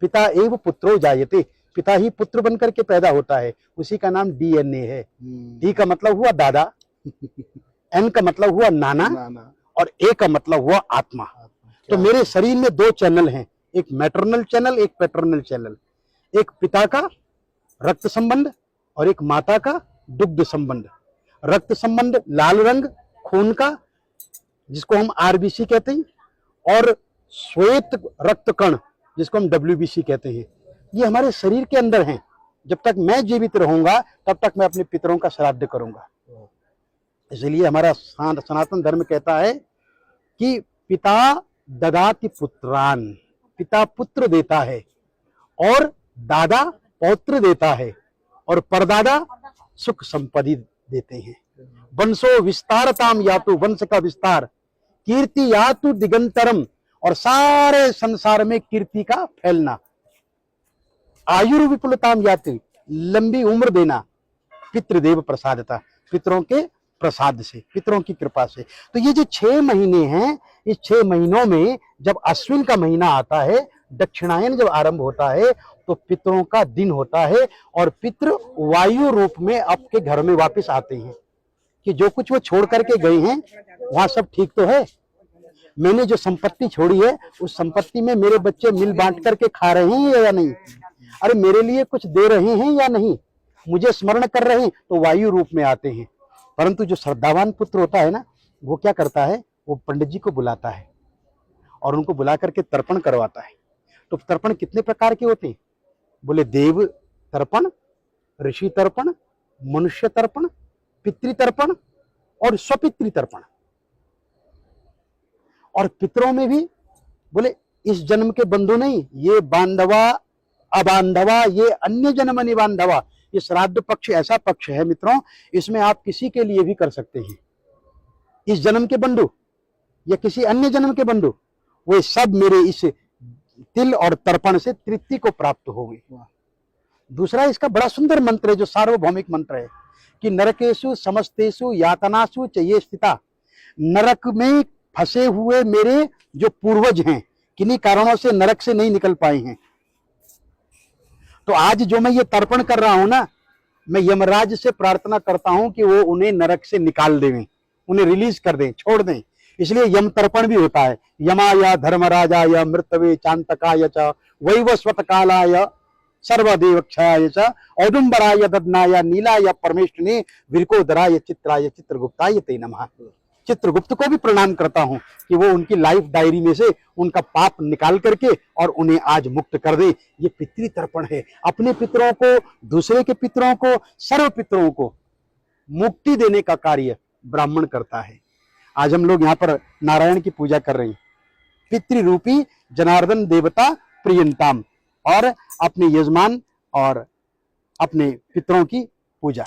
पिता एव पुत्रो जायते, पिता ही पुत्र बनकर के पैदा होता है, उसी का नाम डीएनए है। डी का मतलब हुआ दादा, एन का मतलब हुआ नाना, और ए का मतलब हुआ आत्मा। तो मेरे शरीर में दो चैनल हैं, एक मैटरनल चैनल, एक पैटर्नल चैनल। एक पिता का रक्त संबंध और एक माता का दुग्ध संबंध। रक्त संबंध लाल रंग खून का, जिसको हम आरबीसी कहते हैं, और श्वेत रक्त कण, जिसको हम डब्ल्यूबीसी कहते हैं, ये हमारे शरीर के अंदर हैं। जब तक मैं जीवित रहूंगा तब तक मैं अपने पितरों का श्राद्ध करूंगा। इसलिए हमारा सनातन धर्म कहता है कि पिता ददाति पुत्रान, पिता पुत्र देता है और दादा पौत्र देता है और परदादा सुख संपत्ति देते हैं। वंशो विस्तारताम यातु, वंश का विस्तार, कीर्ति यातु दिगंतरम, और सारे संसार में कीर्ति का फैलना, आयुर्विपुलताम याति, लंबी उम्र देना, पितृदेव प्रसादता, पितरों के प्रसाद से, पितरों की कृपा से। तो ये जो 6 महीने हैं, इस 6 महीनों में जब अश्विन का महीना आता है, दक्षिणायन जब आरंभ होता है, तो पितरों का दिन होता है और पितृ वायु रूप में आपके घर में वापस आते हैं कि जो कुछ वो छोड़ करके गए हैं वहां सब ठीक तो है। मैंने जो संपत्ति छोड़ी है उस संपत्ति में मेरे बच्चे मिल बांट करके खा रहे हैं या नहीं, अरे मेरे लिए कुछ दे रहे हैं या नहीं, मुझे स्मरण कर रहे हैं, तो वायु रूप में आते हैं। परंतु जो श्रद्धावान पुत्र होता है ना, वो क्या करता है, वो पंडित जी को बुलाता है और उनको बुला करके तर्पण करवाता है। तो तर्पण कितने प्रकार के होते हैं? बोले देव तर्पण, ऋषि तर्पण, मनुष्य तर्पण, पितृ तर्पण और स्वपितृ तर्पण। और पितरों में भी बोले इस जन्म के बंधु नहीं, ये बांधवा अबांधवा, ये अन्य जन्म निबांधवा। ये श्राद्ध पक्ष ऐसा पक्ष है मित्रों, इसमें आप किसी के लिए भी कर सकते हैं। इस जन्म के बंधु या किसी अन्य जन्म के बंधु, वे सब मेरे इस तिल और तर्पण से तृप्ति को प्राप्त होंगे। दूसरा इसका बड़ा सुंदर मंत्र है जो सार्वभौमिक मंत्र है कि नरकेशु समस्तेषु यातनासु च ये स्थिता, नरक में फंसे हुए मेरे जो पूर्वज हैं, किन्हीं कारणों से नरक से नहीं निकल पाए हैं, तो आज जो मैं ये तर्पण कर रहा हूं ना, मैं यमराज से प्रार्थना करता हूं कि वो उन्हें नरक से निकाल दें, उन्हें रिलीज कर दें, छोड़ दें। इसलिए यम तर्पण भी होता है। यमाय धर्मराजाय मृतवे चांतकाय च वैवस्वत कालाय सर्वदेवक्षाय च औदुंबराय ददनाय नीलाय परमेष्ठिने विरकोदराय चित्राय चित्रगुप्ताय ते नमः। चित्रगुप्त को भी प्रणाम करता हूं कि वो उनकी लाइफ डायरी में से उनका पाप निकाल करके और उन्हें आज मुक्त कर दे। ये पितृ तर्पण है। अपने पितरों को, दूसरे के पितरों को, सर्व पितरों को मुक्ति देने का कार्य ब्राह्मण करता है। आज हम लोग यहाँ पर नारायण की पूजा कर रहे हैं, पितृरूपी जनार्दन देवता प्रियंताम, और अपने यजमान और अपने पितरों की पूजा।